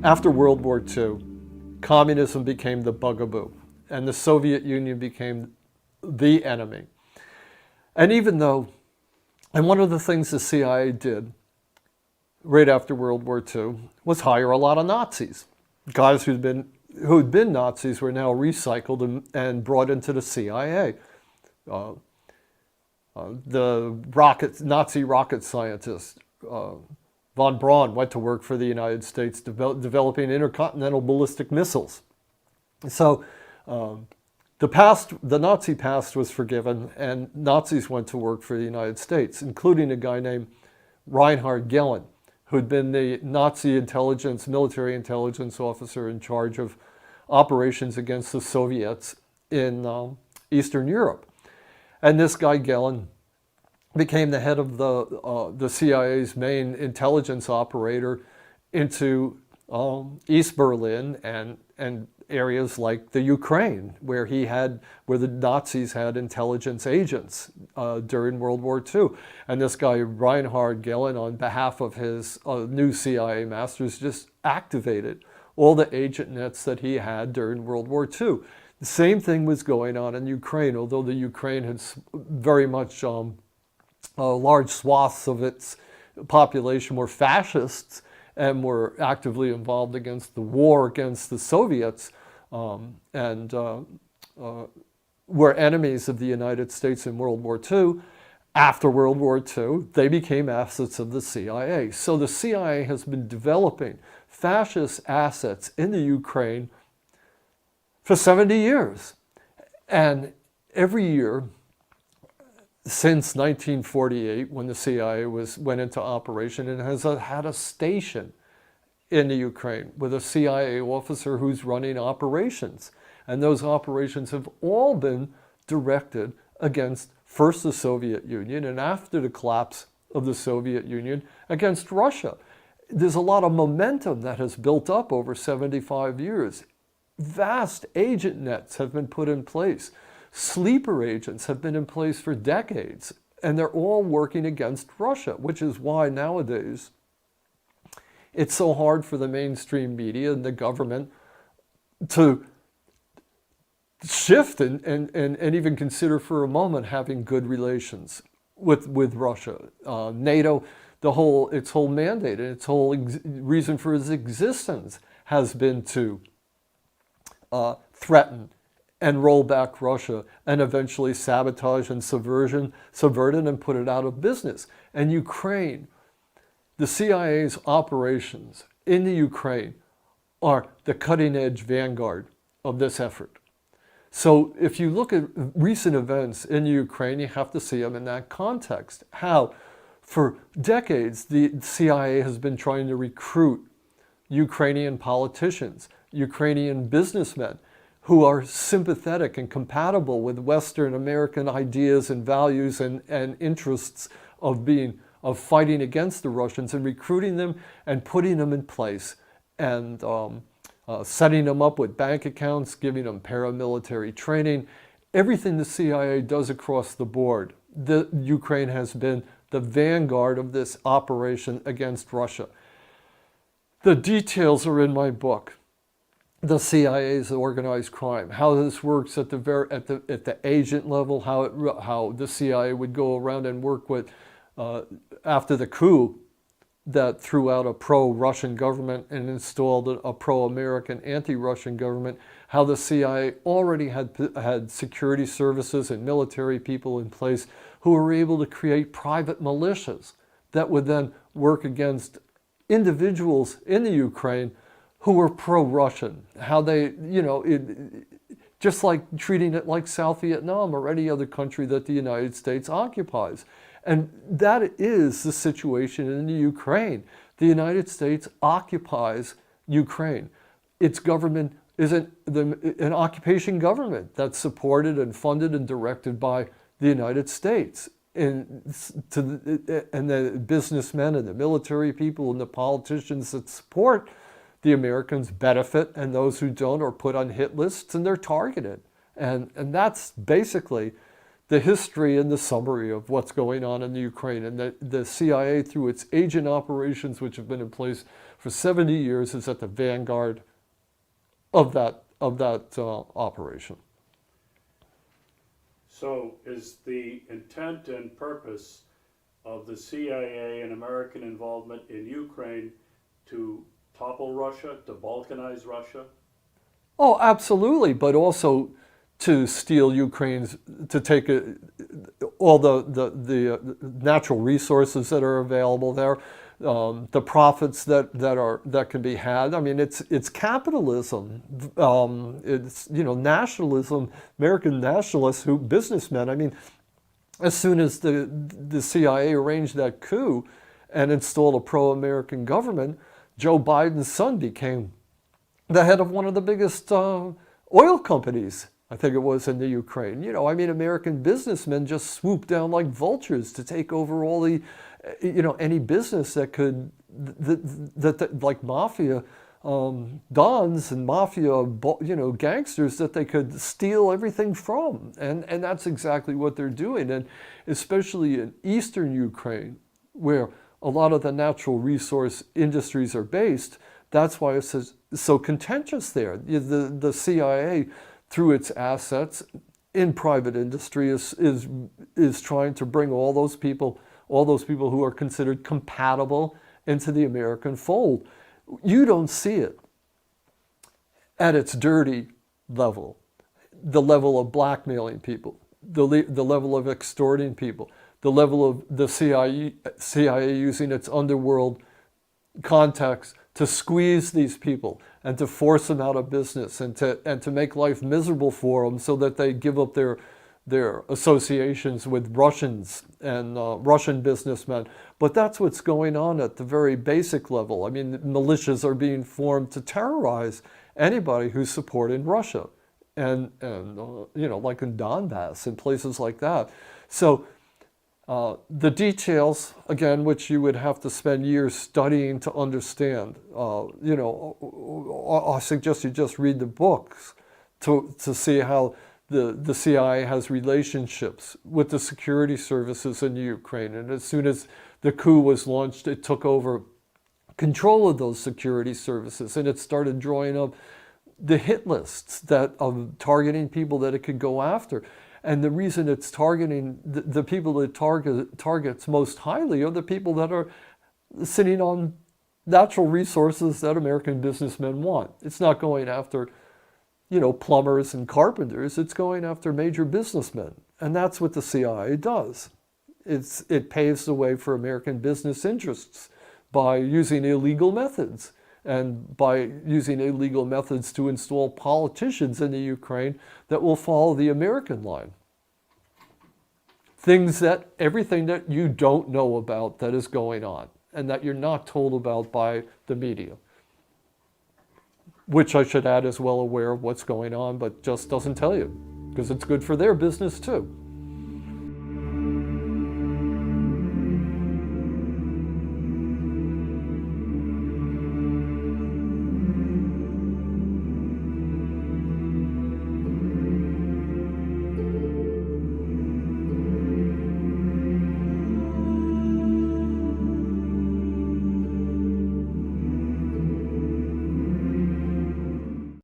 After World War II, communism became the bugaboo, and the Soviet Union became the enemy. And one of the things the CIA did right after World War II was hire a lot of Nazis. Guys who'd been Nazis were now recycled and brought into the CIA. The Nazi rocket scientist von Braun went to work for the United States developing intercontinental ballistic missiles. So the Nazi past was forgiven, and Nazis went to work for the United States, including a guy named Reinhard Gehlen, who'd been the Nazi military intelligence officer in charge of operations against the Soviets in Eastern Europe. And this guy Gehlen became the head of the CIA's main intelligence operator into East Berlin and areas like the Ukraine, where the Nazis had intelligence agents during World War II. And this guy Reinhard Gehlen, on behalf of his new CIA masters, just activated all the agent nets that he had during World War II. The same thing was going on in Ukraine, although the Ukraine had very much large swaths of its population were fascists and were actively involved against the war against the Soviets and were enemies of the United States in World War II. After World War II, they became assets of the CIA. So the CIA has been developing fascist assets in the Ukraine for 70 years. And every year, since 1948, when the CIA went into operation, it has had a station in the Ukraine with a CIA officer who's running operations. And those operations have all been directed against first the Soviet Union, and after the collapse of the Soviet Union, against Russia. There's a lot of momentum that has built up over 75 years. Vast agent nets have been put in place. Sleeper agents have been in place for decades, and they're all working against Russia, which is why nowadays it's so hard for the mainstream media and the government to shift and even consider for a moment having good relations with Russia. NATO, its whole mandate and its whole reason for its existence has been to threaten and roll back Russia and eventually sabotage and subvert it and put it out of business. And Ukraine, the CIA's operations in the Ukraine are the cutting-edge vanguard of this effort. So if you look at recent events in Ukraine, you have to see them in that context. How, for decades, the CIA has been trying to recruit Ukrainian politicians, Ukrainian businessmen, who are sympathetic and compatible with Western American ideas and values and interests of fighting against the Russians, and recruiting them and putting them in place and setting them up with bank accounts, giving them paramilitary training. Everything the CIA does across the board, Ukraine has been the vanguard of this operation against Russia. The details are in my book. The CIA's organized crime, how this works at the agent level, how the CIA would go around and work with after the coup that threw out a pro-Russian government and installed a pro-American anti-Russian government, how the CIA already had security services and military people in place who were able to create private militias that would then work against individuals in the Ukraine who were pro-Russian, how they, just like treating it like South Vietnam or any other country that the United States occupies. And that is the situation in the Ukraine. The United States occupies Ukraine. Its government is an occupation government that's supported and funded and directed by the United States. And the businessmen and the military people and the politicians that support the Americans benefit, and those who don't are put on hit lists and they're targeted. And that's basically the history and the summary of what's going on in the Ukraine. And the CIA, through its agent operations, which have been in place for 70 years, is at the vanguard of that operation. So is the intent and purpose of the CIA and American involvement in Ukraine to topple Russia, to balkanize Russia? Oh, absolutely, but also to steal Ukraine's, to take all the natural resources that are available there, the profits that can be had. I mean, it's capitalism. It's, you know, nationalism. American nationalists, businessmen. I mean, as soon as the CIA arranged that coup and installed a pro-American government, Joe Biden's son became the head of one of the biggest oil companies, I think it was, in the Ukraine. You know, I mean, American businessmen just swooped down like vultures to take over all the, you know, any business that could, that like mafia dons and mafia, you know, gangsters that they could steal everything from. And that's exactly what they're doing. And especially in eastern Ukraine, where a lot of the natural resource industries are based, that's why it's so contentious there. The CIA, through its assets in private industry, is trying to bring all those people who are considered compatible into the American fold. You don't see it at its dirty level, the level of blackmailing people, the level of extorting people, the level of the CIA using its underworld contacts to squeeze these people and to force them out of business and to make life miserable for them so that they give up their associations with Russians and Russian businessmen. But that's what's going on at the very basic level. I mean, militias are being formed to terrorize anybody who's supporting Russia, and you know, like in Donbass and places like that. So the details, again, which you would have to spend years studying to understand. You know, I suggest you just read the books to see how the CIA has relationships with the security services in Ukraine. And as soon as the coup was launched, it took over control of those security services, and it started drawing up the hit lists of targeting people that it could go after. And the reason it's targeting the people it targets most highly are the people that are sitting on natural resources that American businessmen want. It's not going after, you know, plumbers and carpenters. It's going after major businessmen. And that's what the CIA does. It paves the way for American business interests by using illegal methods, and by using illegal methods to install politicians in the Ukraine that will follow the American line. Everything that you don't know about that is going on, and that you're not told about by the media, which I should add is well aware of what's going on, but just doesn't tell you, because it's good for their business too.